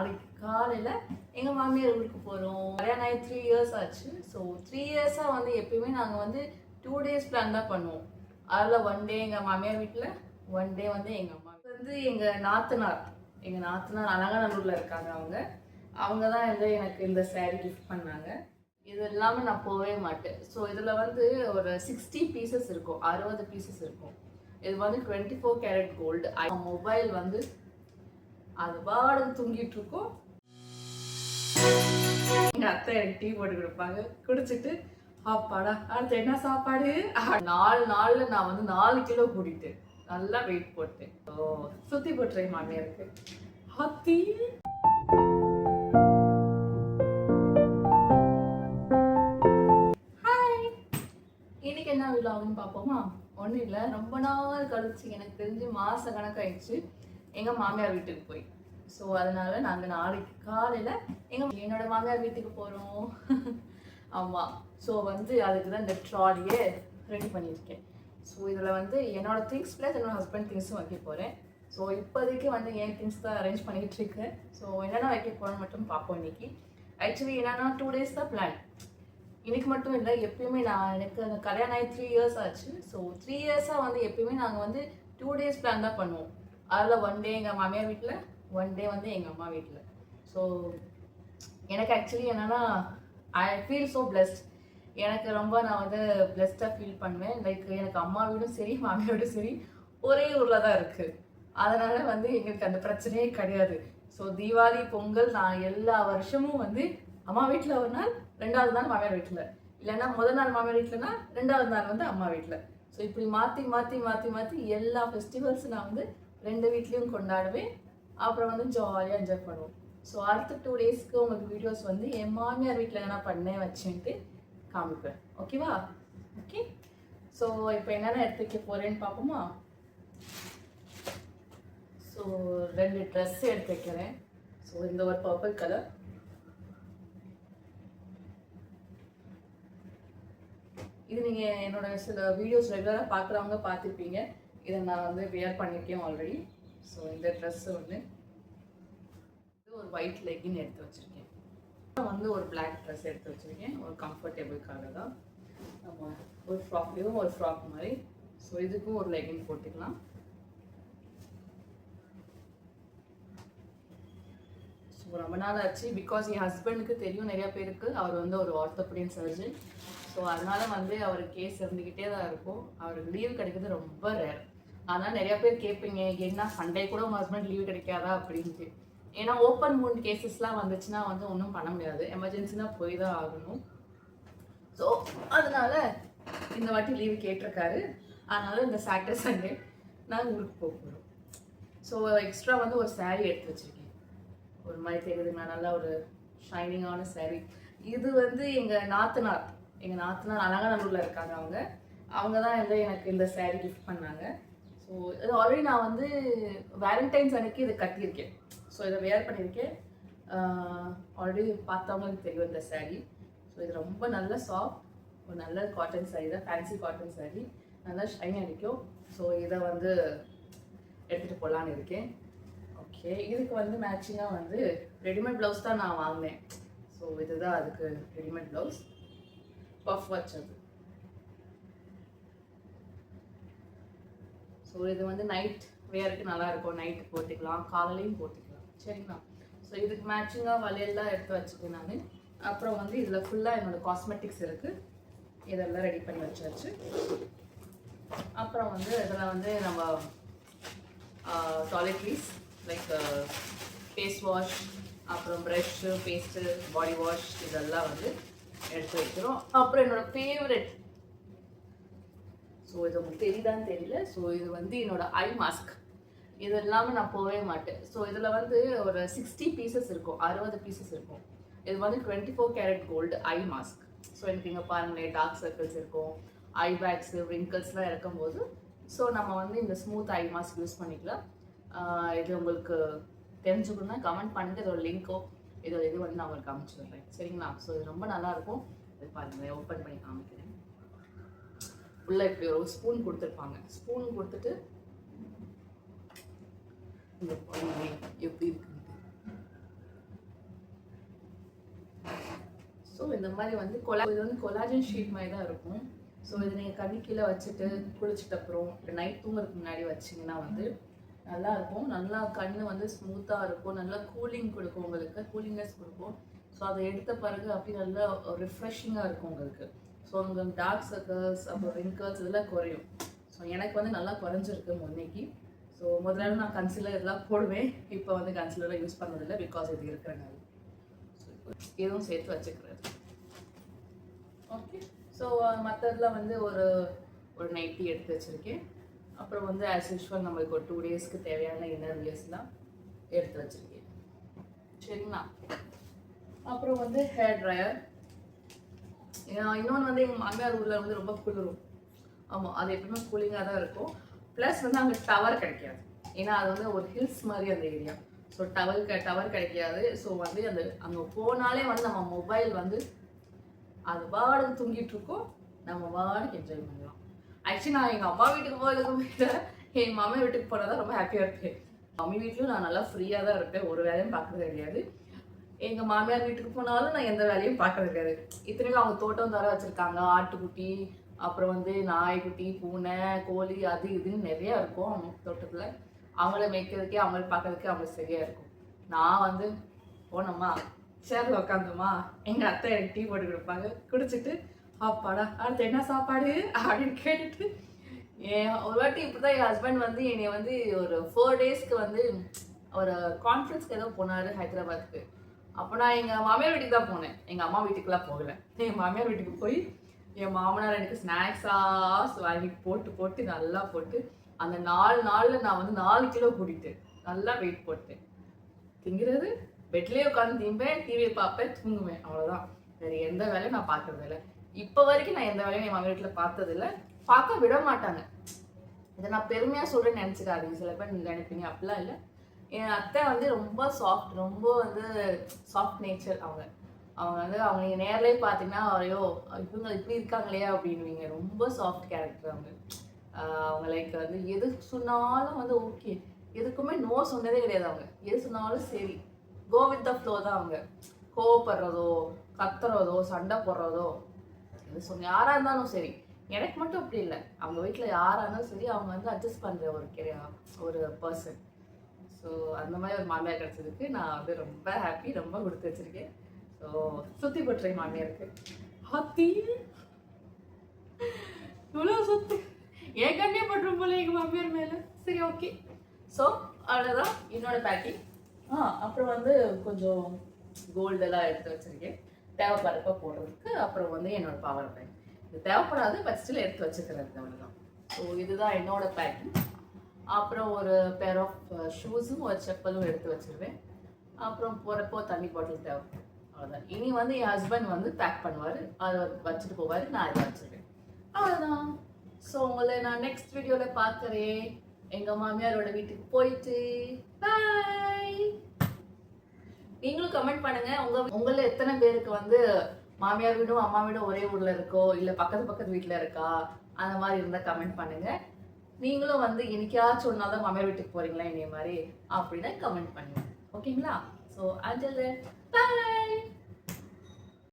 நாளைக்கு காலையில் எங்கள் மாமியார் ஊருக்கு போகிறோம். கல்யாணம் ஆகி 3 இயர்ஸ் ஆச்சு. ஸோ 3 இயர்ஸாக வந்து எப்பயுமே நாங்கள் வந்து 2 டேஸ் பிளான் தான் பண்ணுவோம். அதில் 1 டே எங்கள் மாமியார் வீட்டில், 1 டே வந்து எங்கள் அம்மா வந்து எங்கள் நாத்தனார் அலங்காநல்லூரில் இருக்காங்க. அவங்க தான் வந்து எனக்கு இந்த saree கிஃப்ட் பண்ணாங்க. இது இல்லாமல் நான் போகவே மாட்டேன். ஸோ இதில் வந்து ஒரு 60 பீசஸ் இருக்கும், 60 பீசஸ் இருக்கும். இது வந்து 24 கேரட் கோல்டு. மொபைல் வந்து அது பாடு தூங்கிட்டு இருக்கோம். எங்க அத்தை எனக்கு டீ போட்டு கொடுப்பாங்க. குடிச்சிட்டு அப்பாடா அடுத்து என்ன சாப்பாடு. 4 நாள்ல நான் வந்து 4 கிலோ கூட்டிட்டேன். நல்லா வெயிட் போட்டேன். சுத்தி போட்டுறேன் மாமியாருக்கு. ஹாத்தி ஹாய், இன்னைக்கு என்ன விழாவுன்னு பார்ப்போமா? ஒன்றும் இல்லை, ரொம்ப நாள் கழிச்சு, எனக்கு தெரிஞ்சு மாச கணக்காயிடுச்சு எங்கள் மாமியார் வீட்டுக்கு போய். ஸோ அதனால நாங்கள் நாளைக்கு காலையில் என்னோட மாமியார் வீட்டுக்கு போகிறோம். ஆமாம், ஸோ வந்து அதுக்கு தான் இந்த ட்ராலியை ரெடி பண்ணியிருக்கேன். ஸோ இதில் வந்து என்னோட திங்ஸ் ப்ளஸ் என்னோட ஹஸ்பண்ட் திங்ஸும் வைக்க போகிறேன். ஸோ இப்போதைக்கு வந்து என் திங்ஸ் தான் அரேஞ்ச் பண்ணிக்கிட்டு இருக்கேன். ஸோ என்னென்ன வைக்க போகிறோன்னு மட்டும் பார்ப்போம் இன்னைக்கு. ஆக்சுவலி என்னன்னா 2 டேஸ் தான் பிளான். இன்னைக்கு மட்டும் இல்லை, எப்பயுமே எனக்கு அந்த கல்யாணம் ஆகி 3 இயர்ஸ் ஆச்சு. ஸோ 3 இயர்ஸாக வந்து எப்பயுமே நாங்கள் வந்து 2 டேஸ் பிளான் தான் பண்ணுவோம். அதில் 1 டே எங்கள் மாமியார் வீட்டில், 1 டே வந்து எங்கள் அம்மா வீட்டில். ஸோ எனக்கு ஆக்சுவலி என்னென்னா ஐ ஃபீல் ஸோ பிளெஸ்ட். எனக்கு ரொம்ப நான் வந்து பிளெஸ்டாக ஃபீல் பண்ணுவேன். லைக் எனக்கு அம்மா வீடும் சரி மாமியார் வீடும் சரி ஒரே ஊரில் தான் இருக்குது. அதனால் வந்து எங்களுக்கு அந்த பிரச்சனையே கிடையாது. ஸோ தீபாவளி பொங்கல் நான் எல்லா வருஷமும் வந்து அம்மா வீட்டில் ஒரு நாள், 2வது நாள் மாமியார் வீட்டில், இல்லைன்னா முதல் நாள் மாமியார் வீட்டிலனா 2வது நாள் வந்து அம்மா வீட்டில். ஸோ இப்படி மாற்றி மாற்றி மாற்றி மாற்றி எல்லா ஃபெஸ்டிவல்ஸும் நான் வந்து 2 வீட்லேயும் கொண்டாடுவேன். அப்புறம் வந்து ஜாலியாக என்ஜாய் பண்ணுவோம். ஸோ அடுத்த 2 டேஸ்க்கு உங்களுக்கு வீடியோஸ் வந்து என் மாமியார் வீட்டில் என்ன பண்ணேன் வச்சுட்டு காமிப்பேன். ஓகேவா? ஓகே. ஸோ இப்போ என்னென்ன எடுத்து வைக்க போகிறேன்னு பார்ப்போமா? ஸோ 2 ட்ரெஸ் எடுத்து வைக்கிறேன். ஸோ இந்த ஒரு பர்பிள் கலர், இது நீங்கள் என்னோட சில வீடியோஸ் ரெகுலராக பார்க்குறவங்க பார்த்துருப்பீங்க. இதை நான் வந்து வியர் பண்ணியிருக்கேன் ஆல்ரெடி. ஸோ இந்த ட்ரெஸ்ஸு வந்து இது ஒரு ஒயிட் லெக்கின் எடுத்து வச்சுருக்கேன். வந்து ஒரு பிளாக் ட்ரெஸ் எடுத்து வச்சுருக்கேன், ஒரு கம்ஃபர்டபுளுக்காக தான். நம்ம ஒரு ஃப்ராக்லேயும் ஒரு ஃப்ராக் மாதிரி. ஸோ இதுக்கும் ஒரு லெகின் போட்டுக்கலாம். ஸோ ரொம்ப நாள் ஆச்சு, பிகாஸ் என் ஹஸ்பண்டுக்கு தெரியும் நிறையா பேருக்கு, அவர் வந்து ஒரு ஆர்த்தோபெடிக் சர்ஜன். ஸோ அதனால வந்து அவர் கேஸ் இருந்துக்கிட்டே தான் இருக்கும். அவருக்கு லீவ் கிடைக்கிறது ரொம்ப ரேர். அதனால் நிறையா பேர் கேட்பீங்க, என்ன சண்டே கூட உங்கள் ஹஸ்பண்ட் லீவ் கிடைக்காதா அப்படின்ட்டு. ஏன்னா ஓப்பன் மூன் கேசஸ்லாம் வந்துச்சுன்னா வந்து ஒன்றும் பண்ண முடியாது, எமர்ஜென்சினா போய் தான் ஆகணும். ஸோ அதனால இந்த வாட்டி லீவு கேட்டிருக்காரு. அதனால இந்த சாட்டர்டே சண்டே நாங்கள் ஊருக்கு போக போகிறோம். ஸோ எக்ஸ்ட்ரா வந்து ஒரு saree எடுத்து வச்சுருக்கேன். ஒரு மாதிரி தெரியுதுங்களா, நல்லா ஒரு ஷைனிங்கான saree. இது வந்து எங்கள் நாத்தனார் அலங்காநல்லூரில் இருக்காங்க. அவங்க தான் வந்து எனக்கு இந்த saree கிஃப்ட் பண்ணாங்க. ஸோ இது ஆல்ரெடி நான் வந்து வேலண்டைன்ஸ் அன்னைக்கு இதை கட்டியிருக்கேன். ஸோ இதை வேர் பண்ணியிருக்கேன். ஆல்ரெடி பார்த்தவங்களுக்கு தெரியும் இந்த saree. ஸோ இது ரொம்ப நல்ல சாஃப்ட், ஒரு நல்ல காட்டன் saree தான், ஃபேன்சி காட்டன் saree, நல்லா ஷைன் அடிக்கும். ஸோ இதை வந்து எடுத்துகிட்டு போகலான்னு இருக்கேன். ஓகே, இதுக்கு வந்து மேட்சிங்காக வந்து ரெடிமேட் ப்ளவுஸ் தான் நான் வாங்கினேன். ஸோ இதுதான் அதுக்கு ரெடிமேட் ப்ளவுஸ், பஃப் வச்சது. ஸோ இது வந்து நைட் வேருக்கு நல்லாயிருக்கும், நைட்டு போட்டுக்கலாம், காலையிலையும் போட்டுக்கலாம். சரிங்களா? ஸோ இதுக்கு மேட்சிங்காக வளையல்லாம் எடுத்து வச்சுக்கேன் நான். அப்புறம் வந்து இதில் ஃபுல்லாக என்னோடய காஸ்மெட்டிக்ஸ் இருக்குது, இதெல்லாம் ரெடி பண்ணி வச்சாச்சு. அப்புறம் வந்து இதில் வந்து நம்ம டாய்லெட்ரிஸ் லைக் ஃபேஸ் வாஷ், அப்புறம் ப்ரஷ்ஷு, பேஸ்ட்டு, பாடி வாஷ் இதெல்லாம் வந்து எடுத்து வைக்கிறோம். அப்புறம் என்னோடய ஃபேவரெட், ஸோ இது உங்களுக்கு தெரியுதான்னு தெரியல, ஸோ இது வந்து என்னோட ஐ மாஸ்க். இது இல்லாமல் நான் போகவே மாட்டேன். ஸோ இதில் வந்து ஒரு 60 பீசஸ் இருக்கும், 60 பீசஸ் இருக்கும். இது வந்து 24 carat gold eye mask. So எனக்கு இங்கே பாருங்களேன், டார்க் சர்க்கிள்ஸ் இருக்கும், ஐ பேக்ஸு, ரிங்கிள்ஸ்லாம் இருக்கும்போது ஸோ நம்ம வந்து இந்த ஸ்மூத் ஐ மாஸ்க் யூஸ் பண்ணிக்கலாம். இது உங்களுக்கு தெரிஞ்சுக்கணுன்னா கமெண்ட் பண்ணிட்டு இதோட லிங்க்கோ இதோட இது வந்து நான் உங்களுக்கு அனுப்பிச்சிடுறேன். சரிங்களா? ஸோ இது ரொம்ப நல்லாயிருக்கும். இது பாருங்கள், ஓப்பன் பண்ணி காமிக்கிறேன். உள்ள இப்படி ஒரு ஸ்பூன் கொடுத்துருப்பாங்க. ஸ்பூன் கொடுத்துட்டு இந்த எப்படி இருக்குன்ட்டு ஸோ இந்த மாதிரி வந்து இது வந்து கொலாஜன் ஷீட் மாதிரி தான் இருக்கும். ஸோ இது நீங்கள் கண்ணு கீழே வச்சுட்டு குளிச்சுட்டு அப்புறம் நைட் தூங்குறதுக்கு முன்னாடி வச்சிங்கன்னா வந்து நல்லா இருக்கும். நல்லா கண் வந்து ஸ்மூத்தாக இருக்கும், நல்லா கூலிங் கொடுக்கும், உங்களுக்கு கூலிங்னஸ் கொடுக்கும். ஸோ அதை எடுத்த பிறகு அப்படி நல்லா ரிஃப்ரெஷிங்காக இருக்கும் உங்களுக்கு. ஸோ உங்களுக்கு டார்க் சர்க்கிள்ஸ் அப்புறம் ரிங்கிள்ஸ் இதெல்லாம் குறையும். ஸோ எனக்கு வந்து நல்லா குறைஞ்சிருக்கு முன்னைக்கு. ஸோ முதல்ல நான் கன்சிலர் இதெல்லாம் போடுவேன், இப்போ வந்து கன்சிலர்லாம் யூஸ் பண்ணதில்லை, பிகாஸ் இது இருக்கிறனால. ஸோ எதுவும் சேர்த்து வச்சுக்கிறது. ஓகே, ஸோ மற்றதெல்லாம் வந்து ஒரு நைட்டி எடுத்து வச்சுருக்கேன். அப்புறம் வந்து ஆஸ் யூஷுவல் நம்மளுக்கு ஒரு 2 டேஸ்க்கு தேவையான இன்னர் வியர்ஸ்லாம் எடுத்து வச்சுருக்கேன். சரிங்களா? அப்புறம் வந்து ஹேர் ட்ரையர். இன்னொன்று வந்து எங்கள் மாமியார் ஊரில் வந்து ரொம்ப குளிரும். ஆமாம், அது எப்பவுமே கூலிங்காக தான் இருக்கும். ப்ளஸ் வந்து அங்கே டவர் கிடைக்காது, ஏன்னா அது வந்து ஒரு ஹில்ஸ் மாதிரி அந்த ஏரியா. ஸோ டவர் கிடைக்காது. ஸோ வந்து அங்கே போனாலே வந்து நம்ம மொபைல் வந்து அது வாடகை தூங்கிட்டு இருக்கோம், நம்ம வாடகை என்ஜாய் பண்ணலாம். ஆக்சுவலி நான் எங்கள் அம்மா வீட்டுக்கு போகிறதுக்கு விட என் மாமா வீட்டுக்கு போனால் தான் ரொம்ப ஹாப்பியாக இருப்பேன். மம்மி வீட்லையும் நான் நல்லா ஃப்ரீயாக தான் இருப்பேன், ஒரு வேலையும் பார்க்கறது கிடையாது. எங்கள் மாமியார் வீட்டுக்கு போனாலும் நான் எந்த வேலையும் பார்க்கறது கிடையாது. இத்தனைக்கும் அவங்க தோட்டம் தர வச்சுருக்காங்க, ஆட்டுக்குட்டி, அப்புறம் வந்து நாய்க்குட்டி, பூனை, கோழி, அது இதுன்னு நிறையா இருக்கும் அவங்க தோட்டத்தில். அவங்கள மேய்க்கிறதுக்கே அவங்கள பார்க்கறதுக்கே அவங்களுக்கு சரியாக இருக்கும். நான் வந்து போனோமா, சேர்ல உட்காந்தோமா, எங்கள் அத்தை எனக்கு டீ போட்டு கொடுப்பாங்க, குடிச்சிட்டு அப்பாடா அடுத்து என்ன சாப்பாடு அப்படின்னு கேட்டுட்டு ஒரு வாட்டி இப்படிதான் என் ஹஸ்பண்ட் வந்து என்னை வந்து ஒரு 4 டேஸ்க்கு வந்து ஒரு கான்ஃபரன்ஸ்க்கு ஏதோ போனார் ஹைதராபாத்துக்கு. அப்போ நான் எங்கள் மாமியார் வீட்டுக்கு தான் போனேன், எங்கள் அம்மா வீட்டுக்குலாம் போகலை. என் மாமியார் வீட்டுக்கு போய் என் மாமனார் எனக்கு ஸ்நாக்ஸாக வாங்கி போட்டு நல்லா போட்டு அந்த 4 நாளில் நான் வந்து 4 கிலோ கூட்டிட்டேன். நல்லா வெயிட் போட்டேன். திங்கிறது பெட்லேயே உட்காந்து திம்பேன், டிவியை பார்ப்பேன், தூங்குவேன், அவ்வளோதான். வேறு எந்த வேலையும் நான் பார்க்கறது இல்லை. இப்போ வரைக்கும் நான் எந்த வேலையும் என் மாமியார் வீட்டில் பார்த்ததில்லை, பார்க்க விட மாட்டாங்க. இதை நான் பெருமையாக சொல்கிறேன்னு நினச்சிக்காதீங்க, சில பேர் நினைப்பீங்க, அப்படிலாம் இல்லை. என் அத்தை வந்து ரொம்ப சாஃப்ட், ரொம்ப வந்து சாஃப்ட் நேச்சர். அவங்க வந்து அவங்க நீங்கள் நேர்லேயே பார்த்தீங்கன்னா ஐயோ இவங்க இப்படி இருக்காங்களே அப்படின்வீங்க. ரொம்ப சாஃப்ட் கேரக்டர் அவங்க. அவங்க லைக் வந்து எது சொன்னாலும் வந்து ஓகே, எதுக்குமே நோ சொன்னதே கிடையாது. அவங்க எது சொன்னாலும் சரி, கோ வித் த ஃப்ளோ தான். அவங்க கோவப்படுறதோ கத்துறதோ சண்டை போடுறதோ எது சொன்ன யாராக இருந்தாலும் சரி. எனக்கு மட்டும் அப்படி இல்லை, அவங்க வீட்டில் யாராக இருந்தாலும் சரி அவங்க வந்து அட்ஜஸ்ட் பண்ணுற ஒரு பர்சன். ஸோ அந்த மாதிரி ஒரு மாமியார் கிடச்சதுக்கு நான் வந்து ரொம்ப ஹாப்பி, ரொம்ப கொடுத்து வச்சிருக்கேன். ஸோ சுற்றி போட்டுறேன் மாமியாருக்கு. ஹாத்தி இவ்வளோ சுத்து ஏன் கண்ணே பட்டுரும் போல எங்கள் மாமியார் மேலே. சரி, ஓகே. ஸோ அவ்வளோதான் என்னோட பேக்கிங். அப்புறம் வந்து கொஞ்சம் கோல்டெல்லாம் எடுத்து வச்சுருக்கேன் தேவைப்படுறப்ப போடுறதுக்கு. அப்புறம் வந்து என்னோட பவர் பேங்க், இது தேவைப்படாது பட் ஸ்டில் எடுத்து வச்சுக்கிறது, அவ்வளோதான். ஸோ இதுதான் என்னோட பேக்கிங். அப்புறம் ஒரு பேர் ஆஃப் ஷூஸும் ஒரு செப்பலும் எடுத்து வச்சுருவேன். அப்புறம் போகிறப்போ தண்ணி பாட்டில் தேவைப்படும், அவ்வளோதான். இனி வந்து என் ஹஸ்பண்ட் வந்து பேக் பண்ணுவார், அதை வச்சுட்டு போவார், நான் அதை வச்சுருவேன், அவ்வளோதான். ஸோ உங்களை நான் நெக்ஸ்ட் வீடியோவில் பார்க்குறேன். எங்கள் மாமியாரோட வீட்டுக்கு போயிட்டு பாய். நீங்களும் கமெண்ட் பண்ணுங்க, உங்கள எத்தனை பேருக்கு வந்து மாமியார் வீடும் அம்மா வீடும் ஒரே ஊர்ல இருக்கோ, இல்ல பக்கத்து வீட்டுல இருக்கா, அந்த மாதிரி இருந்தா கமெண்ட் பண்ணுங்க. நீங்களும் வந்து என்னைக்காச்சும் ஒரு நாள் தான் மாமியார் வீட்டுக்கு போறீங்களா என்னைய மாதிரி அப்படின்னா கமெண்ட் பண்ணுங்க. ஓகேங்களா? So until then, bye.